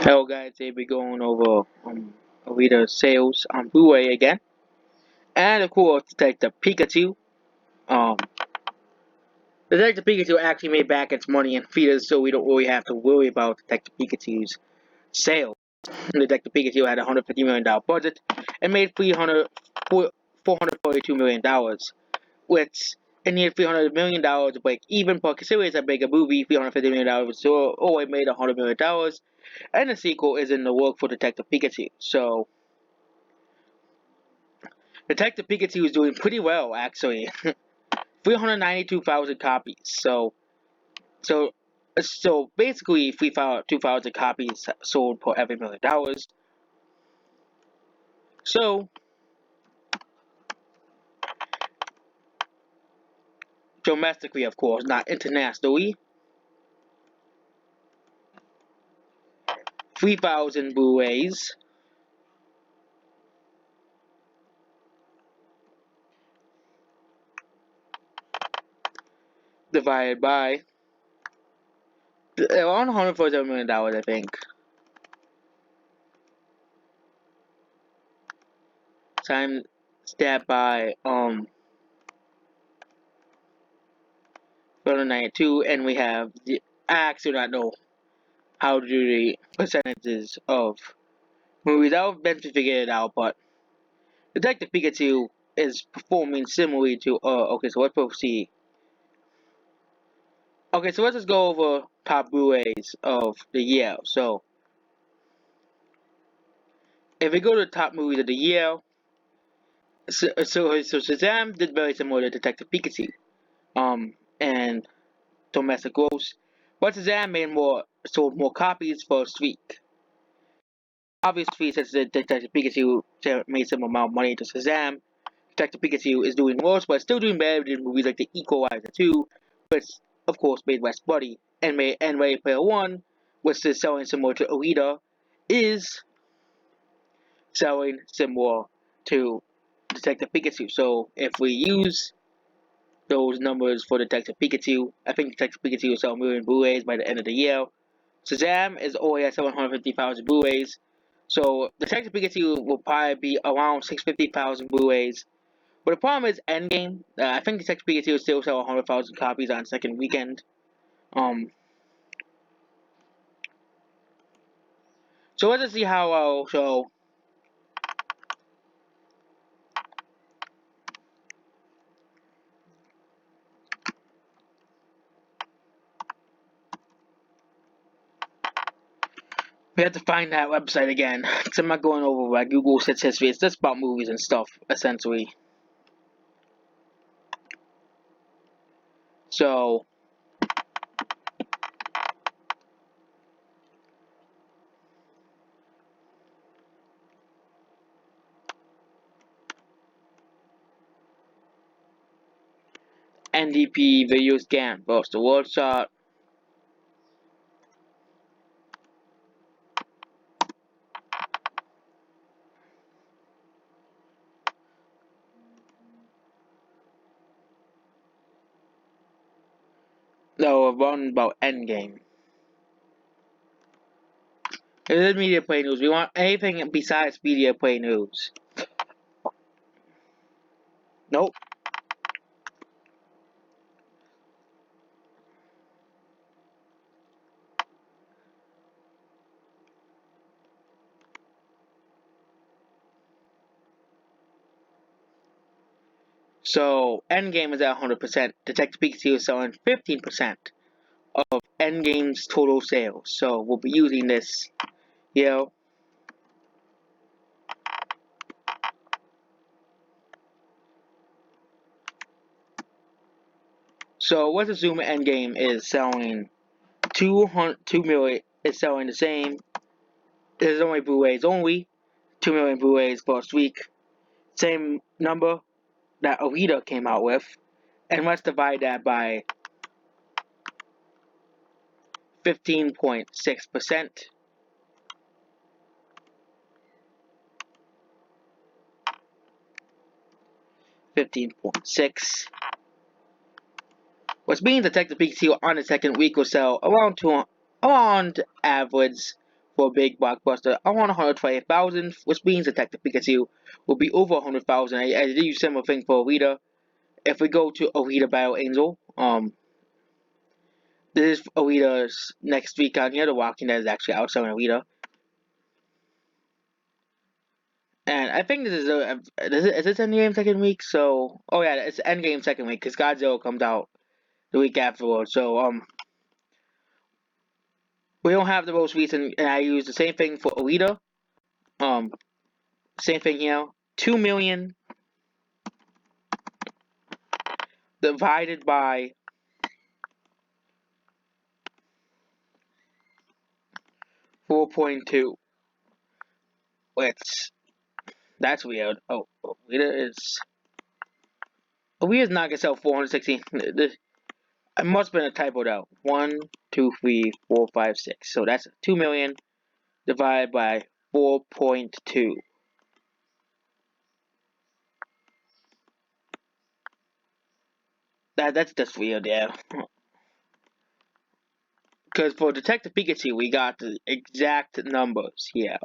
Hello guys, today we're going over Alita sales on Blu-ray again. And of course Detective Pikachu. Um Detective Pikachu actually made back its money in theaters, so we don't really have to worry about Detective Pikachu's sale. Detective Pikachu had a $150 million budget and made $442 million, which it needed $300 million to break even, but considering it's a bigger movie, $350 million so only made $100 million, and the sequel is in the work for Detective Pikachu. So Detective Pikachu is doing pretty well, actually. 392,000 copies. So basically, 2,000 copies sold per every $1 million. So domestically, of course, not internationally, 3,000 Blu-rays divided by around $147 million, I think. Times that by 192, and we have I actually do not know how to do the percentages of movies. I've been to figure it out, but Detective Pikachu is performing similarly to okay, so let's proceed. Okay, so let's just go over top Blu-rays of the year. So if we go to the top movies of the year, so Shazam did very similar to Detective Pikachu. And domestic gross. But Shazam sold more copies first week. Obviously, since the Detective Pikachu made some amount of money to Shazam, Detective Pikachu is doing worse, but still doing better than movies like The Equalizer 2, which of course made less money, and Ready Player One, which is selling similar to Alita, is selling similar to Detective Pikachu. So if we use those numbers for Detective Pikachu, I think Detective Pikachu will sell a million Blu-rays by the end of the year. Shazam is only at 750,000 Blu-rays. So Detective Pikachu will probably be around 650,000 Blu-rays. But the problem is Endgame. I think Detective Pikachu will still sell 100,000 copies on second weekend. Um, so let's just see how well. So we have to find that website again. Cause I'm not going over my Google search history. It's just about movies and stuff, essentially. So NDP video scan first the world chart. No, one about Endgame. It is media play news. We want anything besides media play news. Nope. So Endgame is at 100%. Detective Pikachu is selling 15% of Endgame's total sales. So we'll be using this, you know. So let's assume Endgame is selling 2 million. Is selling the same. There's only Blu-rays only. 2 million Blu-rays first week. Same number that Alita came out with. And let's divide that by 15.6%. 15.6. Which means Detective Pikachu on the second week will sell around average for a big blockbuster around 128,000, which means Detective Pikachu will be over 100,000. I did use similar thing for Alita. If we go to Alita Battle Angel, this is Alita's next week on the other Walking Dead is actually outselling Alita. And I think is this Endgame second week? So, oh yeah, it's Endgame second week because Godzilla comes out the week afterwards. So, we don't have the most recent, and I use the same thing for Alita. Um, Same thing here. 2 million divided by 4.2. Which that's weird. Oh, Alita is. Alita's not gonna sell 416. It must have been a typo though. 1, 2, 3, 4, 5, 6. So that's 2 million divided by 4.2. That's just weird, yeah. Because for Detective Pikachu, we got the exact numbers here.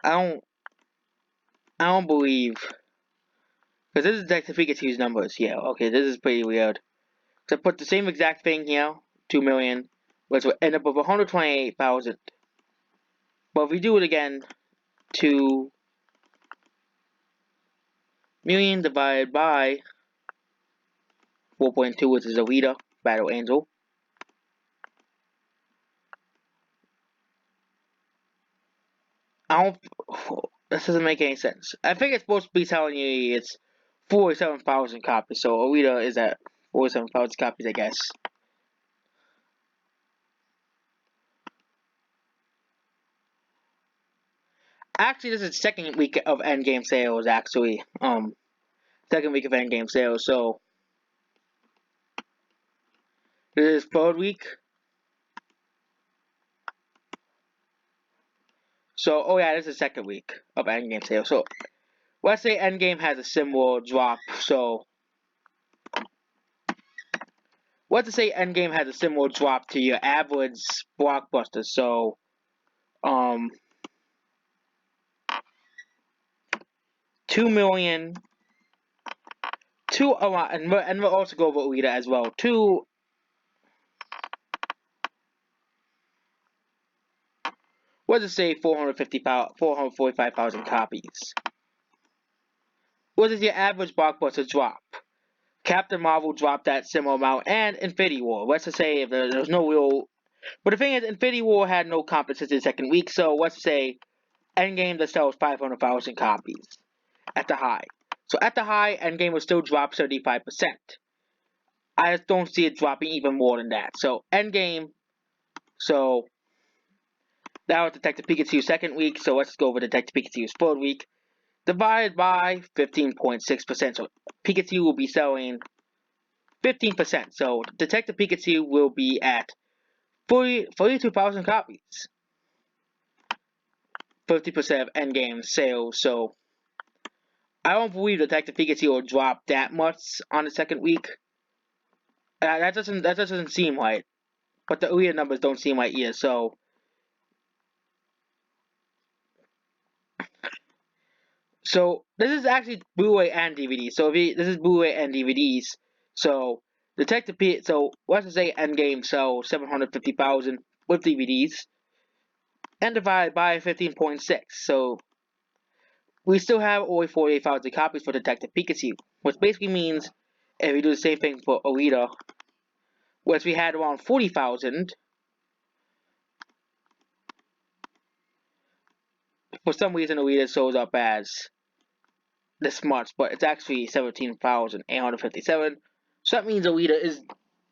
I don't, I don't believe. Because this is Detective Pikachu's numbers here. Okay, this is pretty weird. So put the same exact thing here, 2 million, which will end up with 128,000. But if we do it again, 2 million divided by 4.2, which is Alita Battle Angel. I don't. This doesn't make any sense. I think it's supposed to be telling you it's 47,000 copies. So Alita is at 47,000 copies, I guess. Actually, this is second week of Endgame sales. Actually, second week of Endgame sales. So this is third week. So oh yeah, this is second week of Endgame sales. So let's say Endgame has a similar drop. So let's say Endgame has a similar drop to your average blockbuster. So 2 million. And we'll also go over Alita as well. Let's just say 445,000 copies. What is your average blockbuster drop? Captain Marvel dropped that similar amount, and Infinity War. Let's just say if there's no real. But the thing is, Infinity War had no competition the second week, so let's say Endgame that sells 500,000 copies at the high. So at the high, Endgame will still drop 35%. I just don't see it dropping even more than that. So Endgame. So that was Detective Pikachu's second week. So let's go over Detective Pikachu's third week. Divided by 15.6%. So Pikachu will be selling 15%. So Detective Pikachu will be at 42,000 copies. 50% of Endgame sales. So I don't believe Detective Pikachu will drop that much on the second week. That doesn't seem right. But the earlier numbers don't seem right either. So this is actually Blu-ray and DVD. So this is Blu-ray and DVDs. So Detective P. So let's just say Endgame sells 750,000 with DVDs, and divided by 15.6. So we still have only 48,000 copies for Detective Pikachu, which basically means if we do the same thing for Alita, which we had around 40,000. For some reason, Alita shows up as this much, but it's actually 17,857. So that means Alita is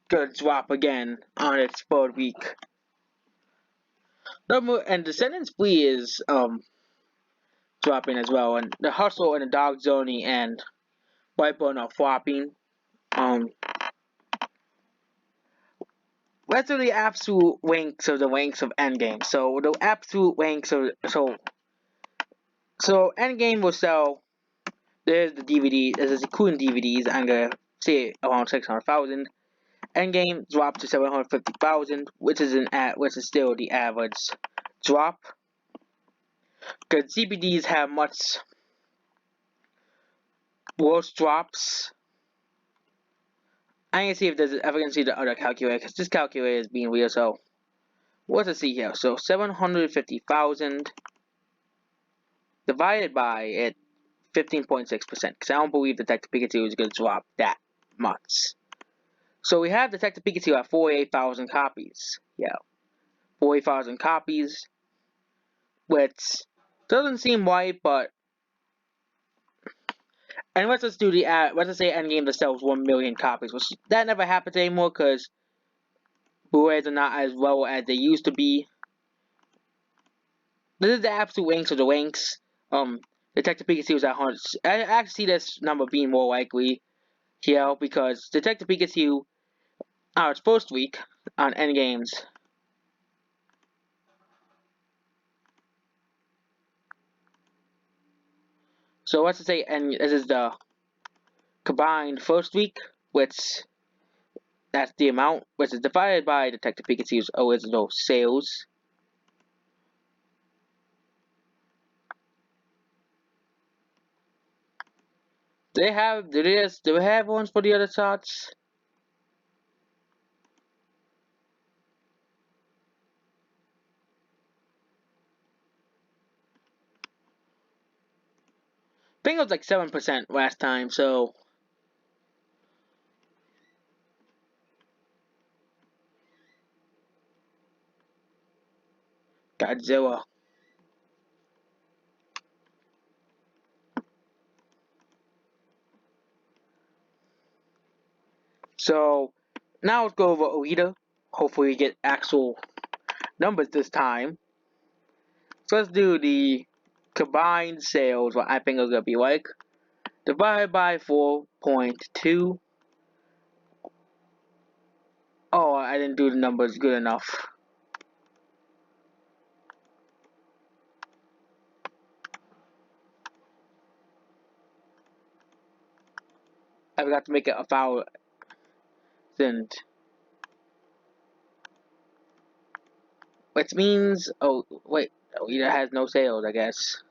gonna drop again on its third week. And Descendants 3 is dropping as well, and the Hustle and the Dog Zoni and Whitebone are flopping. Let's do the absolute ranks of the ranks of Endgame. So the absolute ranks of so Endgame will sell. There's the DVD. There's including DVDs. I'm gonna say around 600,000. Endgame dropped to 750,000, which is still the average drop, because CBDs have much worse drops. I need to see if there's ever can see the other calculator, because this calculator is being weird. So what's to see here? So 750,000 divided by it 15.6%, because I don't believe Detective Pikachu is going to drop that much. So we have Detective Pikachu at 48,000 copies. Yeah, 48,000 copies, which doesn't seem right, but and let's just do the let's just say Endgame that sells 1 million copies, which that never happens anymore because Blu-rays are not as well as they used to be. This is the absolute ranks of the ranks. Detective Pikachu is at 100. I actually see this number being more likely here because Detective Pikachu, its first week on Endgames. So let's just say, and this is the combined first week, which that's the amount, which is divided by Detective Pikachu's original sales. Do they have ones for the other charts? I think it was like 7% last time, so Godzilla. So now let's go over Alita. Hopefully we get actual numbers this time. So let's do the combined sales, what I think it's gonna be like. Divided by 4.2. Oh, I didn't do the numbers good enough. I forgot to make it 1,000. Which means, oh wait, Alita has no sales, I guess.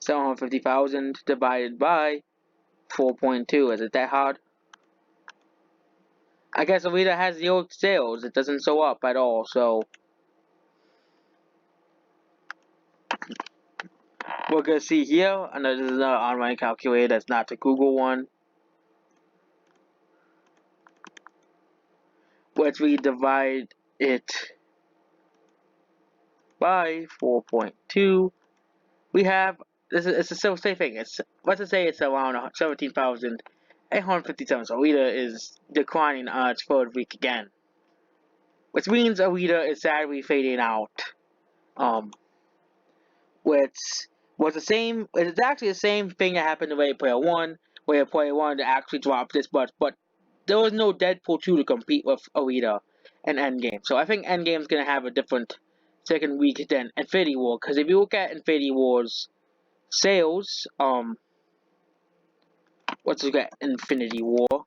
750,000 divided by 4.2. Is it that hard? I guess Alita has zero sales. It doesn't show up at all, so we're gonna see here. And this is another online calculator that's not the Google one. Which we divide it by 4.2. We have it's a same thing. Let's just say it's around 17,857. So Alita is declining on its third week again, which means Alita is sadly fading out. Um, which was the same. It's actually the same thing that happened to Ready Player One. Ready Player One actually dropped this much, but there was no Deadpool 2 to compete with Alita and Endgame. So I think Endgame's gonna have a different second week than Infinity War. Because if you look at Infinity War's sales, let's look at Infinity War.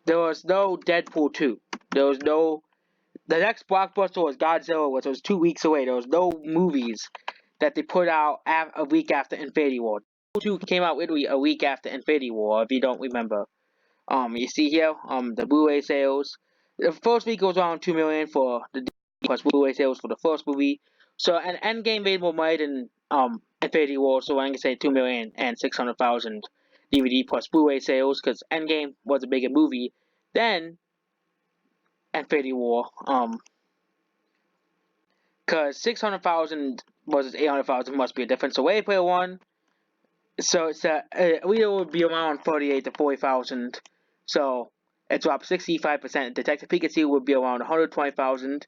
There was no Deadpool 2. There was no. The next blockbuster was Godzilla, which was 2 weeks away. There was no movies that they put out a week after Infinity War. Deadpool 2 came out literally a week after Infinity War, if you don't remember. You see here, the Blu-ray sales. The first week was around 2 million for the DVD plus Blu-ray sales for the first movie. So, an Endgame made more money than Infinity War. So, I'm gonna say 2,600,000 DVD plus Blu-ray sales because Endgame was a bigger movie than Infinity War. Because 600,000 versus 800,000 must be a difference. So, Ready Player One. So it's we would be around 38 to 40,000. So it dropped 65%. Detective Pikachu would be around 120,000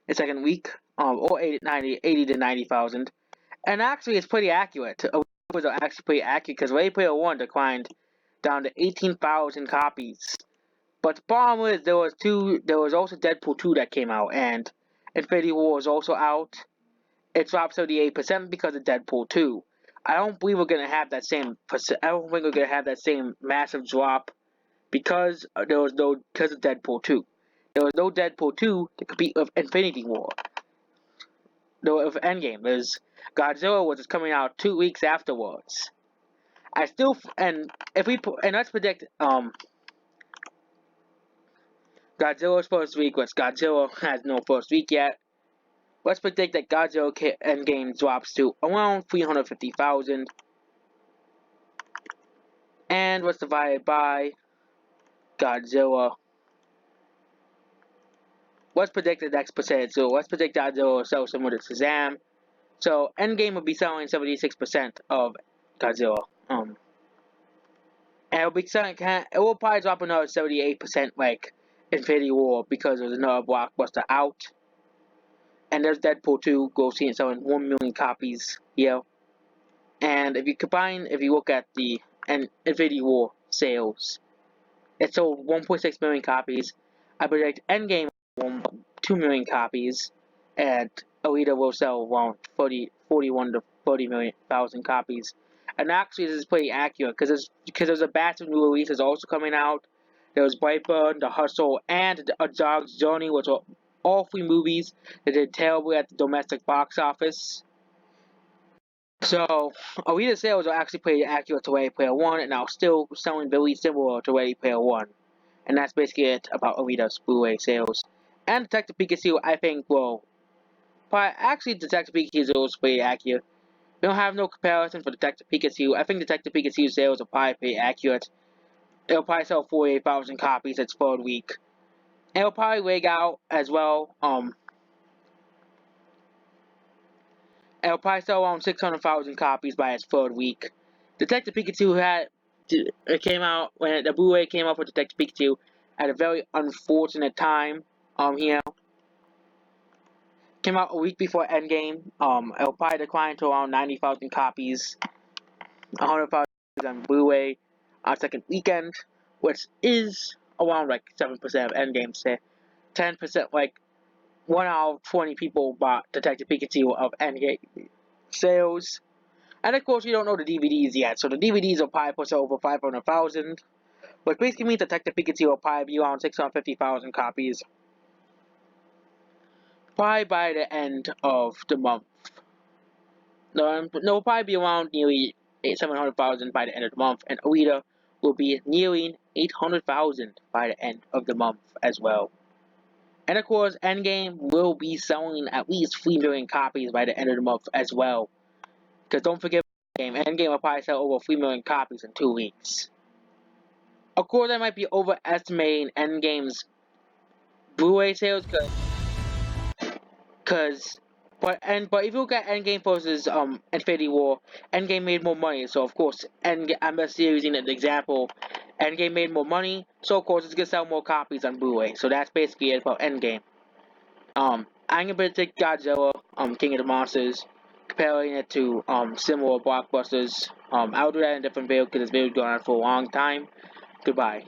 the second week, or 80 to 90,000. And actually, it's pretty accurate. Was actually pretty accurate because Ready Player One declined down to 18,000 copies. But the problem is there was also Deadpool 2 that came out, and Infinity War was also out. It dropped 38% because of Deadpool 2. I don't believe we're gonna have that same. I don't think we're gonna have that same massive drop because of Deadpool 2. There was no Deadpool 2 to compete with Infinity War. No, with Endgame. There's Godzilla was coming out 2 weeks afterwards. I still and if we and let's predict Godzilla's first week, which Godzilla has no first week yet. Let's predict that Godzilla Endgame drops to around 350,000, and what's divided by Godzilla. Let's predict the next percentage. So let's predict Godzilla will sell similar to Shazam. So Endgame will be selling 76% of Godzilla. And it'll be selling. It will probably drop another 78% like Infinity War because there's another blockbuster out. And there's Deadpool 2. Go see it selling 1 million copies. Yeah. And if you look at the Infinity War sales, it sold 1.6 million copies. I predict Endgame 2 million copies, and Alita will sell around 41 to 30 million thousand copies. And actually, this is pretty accurate because there's a batch of new releases also coming out. There was Brightburn, The Hustle, and A Dog's Journey, which were all 3 movies that did terribly at the domestic box office. So, Alita sales are actually pretty accurate to Ready Player One, and are still selling very similar to Ready Player One. And that's basically it about Alita's Blu-ray sales. And Detective Pikachu, I think, will probably actually Detective Pikachu is pretty accurate. We don't have no comparison for Detective Pikachu. I think Detective Pikachu sales are probably pretty accurate. It'll probably sell 48,000 copies its third week. And it'll probably rig out as well. It'll probably sell around 600,000 copies by its third week. Detective Pikachu it came out when the Blu-ray came out for Detective Pikachu at a very unfortunate time. Here came out a week before Endgame. It'll probably decline to around 90,000 copies, 100,000 on Blu-ray on second weekend, which is around like 7% of Endgame. Say 10%, like 1 out of 20 people bought Detective Pikachu of Endgame sales. And of course, we don't know the DVDs yet, so the DVDs will probably push over 500,000, which basically means Detective Pikachu will probably be around 650,000 copies, probably by the end of the month. No, it'll probably be around nearly 700,000 by the end of the month, and Alita will be nearing 800,000 by the end of the month as well. And of course, Endgame will be selling at least 3 million copies by the end of the month as well. Because don't forget, Endgame will probably sell over 3 million copies in 2 weeks. Of course, I might be overestimating Endgame's Blu-ray sales, but if you look at Endgame versus Infinity War, Endgame made more money. So of course, I'm just using an example. Endgame made more money, so of course it's gonna sell more copies on Blu-ray. So that's basically it about Endgame. I'm gonna predict Godzilla, King of the Monsters, comparing it to similar blockbusters. I'll do that in a different video because this video's going on for a long time. Goodbye.